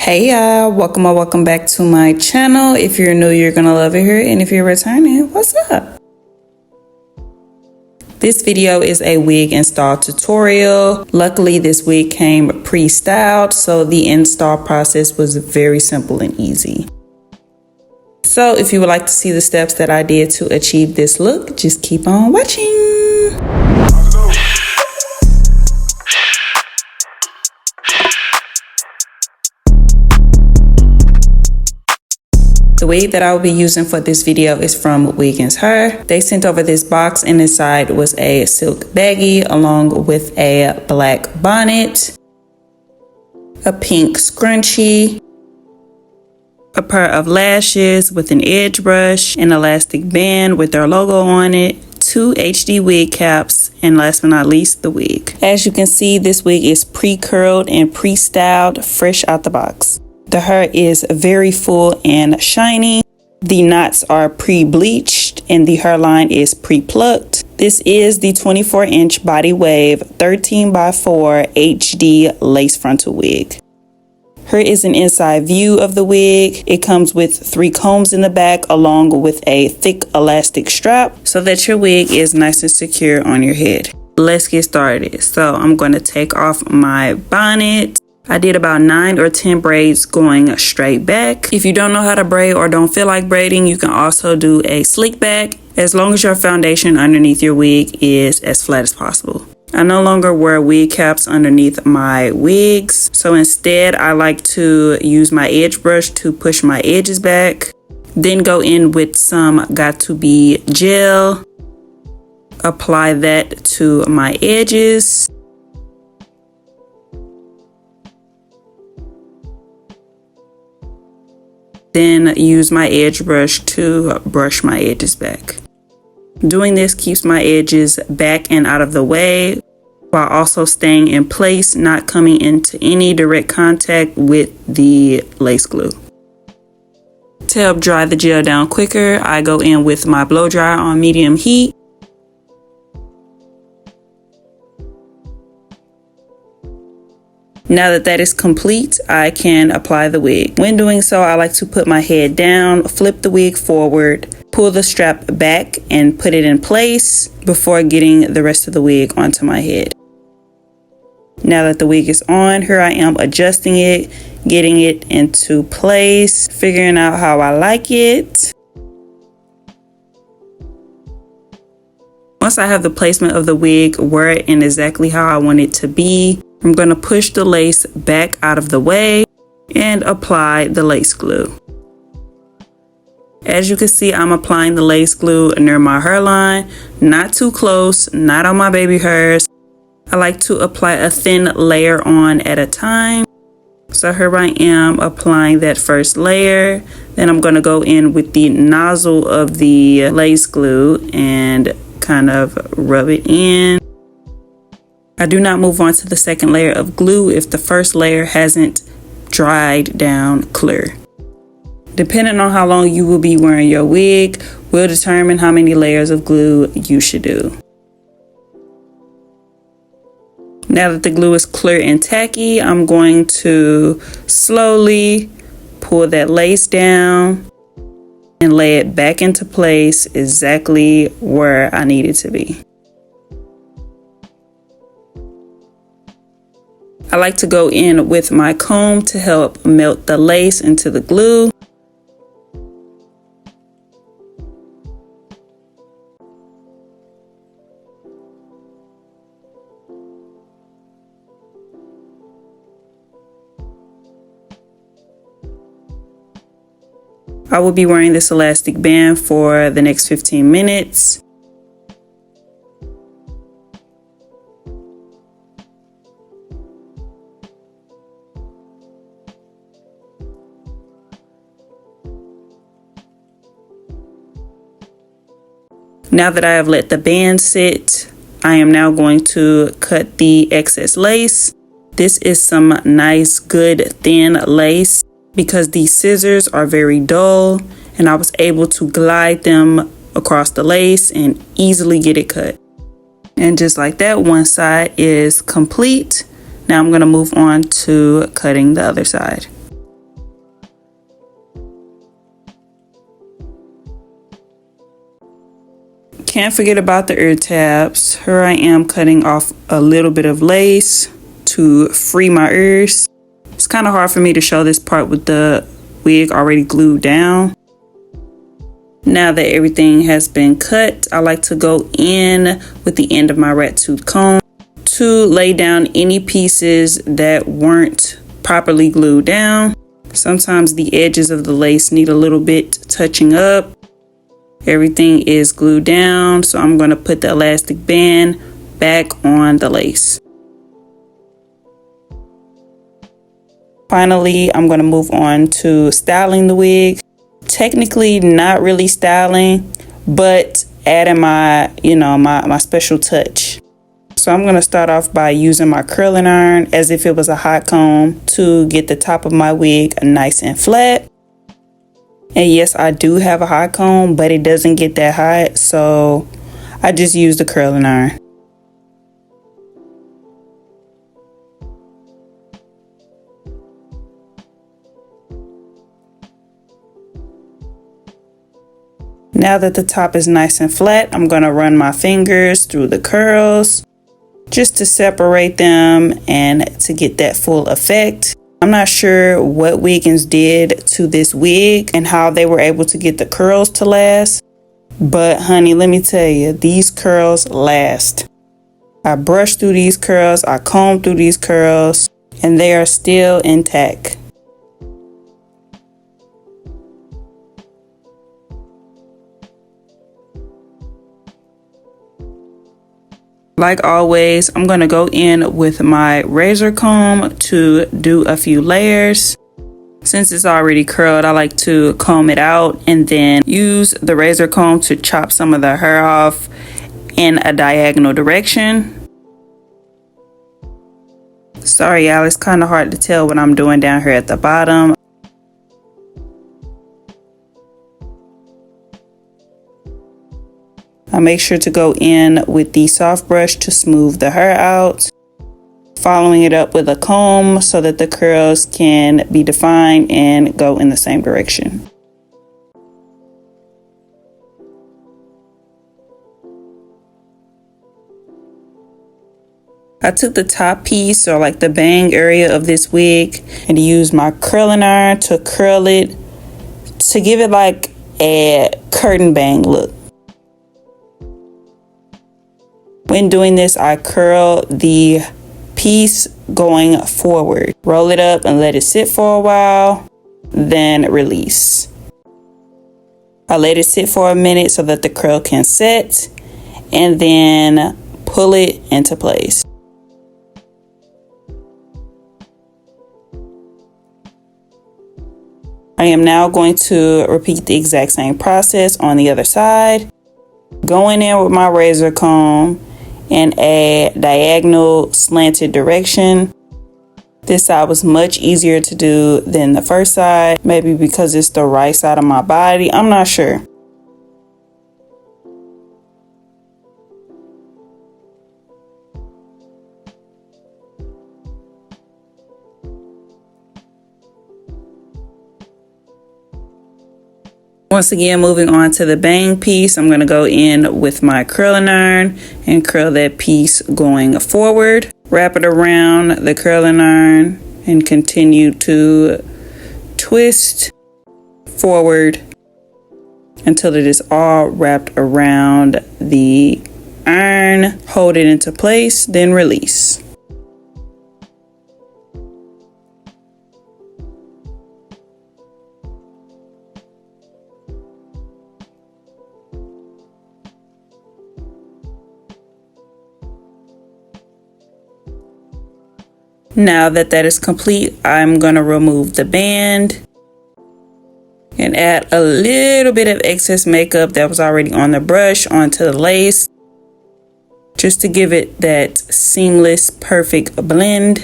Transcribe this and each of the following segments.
Hey y'all, welcome or welcome back to my channel. If you're new, you're gonna love it here, and if you're returning, what's up? This video is a wig install tutorial. Luckily, this wig came pre-styled, so the install process was very simple and easy. So if you would like to see the steps that I did to achieve this look, just keep on watching. The wig that I will be using for this video is from Wiggins Hair. They sent over this box, and inside was a silk baggie along with a black bonnet, a pink scrunchie, a pair of lashes with an edge brush, an elastic band with their logo on it, 2 HD wig caps, and last but not least, the wig. As you can see, this wig is pre-curled and pre-styled fresh out the box. The hair is very full and shiny. The knots are pre-bleached and the hairline is pre-plucked. This is the 24-inch body wave 13x4 HD lace frontal wig. Here is an inside view of the wig. It comes with 3 combs in the back along with a thick elastic strap so that your wig is nice and secure on your head. Let's get started. So I'm going to take off my bonnet. I did about 9 or 10 braids going straight back. If you don't know how to braid or don't feel like braiding, you can also do a slick back, as long as your foundation underneath your wig is as flat as possible. I no longer wear wig caps underneath my wigs, so instead I like to use my edge brush to push my edges back, then go in with some Got2b gel, apply that to my edges. Then use my edge brush to brush my edges back. Doing this keeps my edges back and out of the way while also staying in place, not coming into any direct contact with the lace glue. To help dry the gel down quicker, I go in with my blow dryer on medium heat. Now that that is complete, I can apply the wig. When doing so, I like to put my head down, flip the wig forward, pull the strap back, and put it in place before getting the rest of the wig onto my head. Now that the wig is on, here I am adjusting it, getting it into place, figuring out how I like it. Once I have the placement of the wig where and exactly how I want it to be, I'm going to push the lace back out of the way and apply the lace glue. As you can see, I'm applying the lace glue near my hairline, not too close, not on my baby hairs. I like to apply a thin layer on at a time. So here I am applying that first layer. Then I'm going to go in with the nozzle of the lace glue and kind of rub it in. I do not move on to the second layer of glue if the first layer hasn't dried down clear. Depending on how long you will be wearing your wig will determine how many layers of glue you should do. Now that the glue is clear and tacky, I'm going to slowly pull that lace down and lay it back into place exactly where I need it to be. I like to go in with my comb to help melt the lace into the glue. I will be wearing this elastic band for the next 15 minutes. Now that I have let the band sit, I am now going to cut the excess lace. This is some nice, good, thin lace because these scissors are very dull, and I was able to glide them across the lace and easily get it cut. And just like that, one side is complete. Now I'm going to move on to cutting the other side. Can't forget about the ear tabs. Here I am cutting off a little bit of lace to free my ears. It's kind of hard for me to show this part with the wig already glued down. Now that everything has been cut, I like to go in with the end of my rat tooth comb to lay down any pieces that weren't properly glued down. Sometimes the edges of the lace need a little bit touching up. Everything is glued down, so I'm going to put the elastic band back on the lace. Finally, I'm going to move on to styling the wig. Technically not really styling, but adding my, my special touch. So I'm going to start off by using my curling iron as if it was a hot comb to get the top of my wig nice and flat. And yes, I do have a hot comb, but it doesn't get that hot, so I just use the curling iron. Now that the top is nice and flat, I'm going to run my fingers through the curls just to separate them and to get that full effect. I'm not sure what Wiggins did to this wig and how they were able to get the curls to last. But honey, let me tell you, these curls last. I brushed through these curls, I combed through these curls, and they are still intact. Like always, I'm going to go in with my razor comb to do a few layers. Since it's already curled, I like to comb it out and then use the razor comb to chop some of the hair off in a diagonal direction. Sorry, y'all, it's kind of hard to tell what I'm doing down here at the bottom. I make sure to go in with the soft brush to smooth the hair out, following it up with a comb so that the curls can be defined and go in the same direction. I took the top piece, or like the bang area of this wig, and used my curling iron to curl it to give it like a curtain bang look. When doing this, I curl the piece going forward. Roll it up and let it sit for a while, then release. I let it sit for a minute so that the curl can set, and then pull it into place. I am now going to repeat the exact same process on the other side. Going in with my razor comb in a diagonal slanted direction. This side was much easier to do than the first side, maybe because it's the right side of my body, I'm not sure. Once again, moving on to the bang piece, I'm going to go in with my curling iron and curl that piece going forward. Wrap it around the curling iron and continue to twist forward until it is all wrapped around the iron. Hold it into place, then release. Now that that is complete, I'm going to remove the band and add a little bit of excess makeup that was already on the brush onto the lace, just to give it that seamless, perfect blend.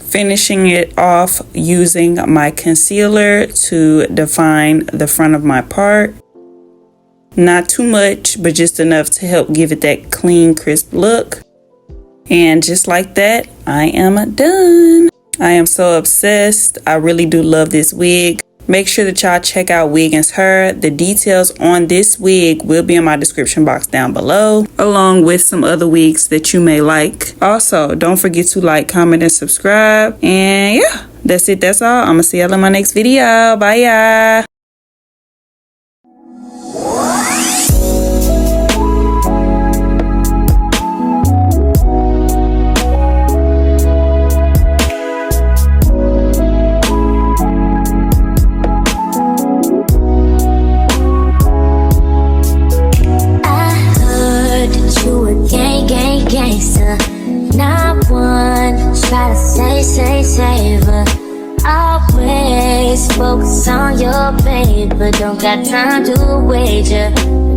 Finishing it off using my concealer to define the front of my part. Not too much, but just enough to help give it that clean, crisp look. And just like that, I am done. I am so obsessed. I really do love this wig. Make sure that y'all check out Wiggins Hair. The details on this wig will be in my description box down below, along with some other wigs that you may like. Also, don't forget to like, comment, and subscribe. And yeah, that's it. That's all. I'm gonna see y'all in my next video. Bye, y'all. Not one try to savor. Always focus on your paper. Don't got time to wager.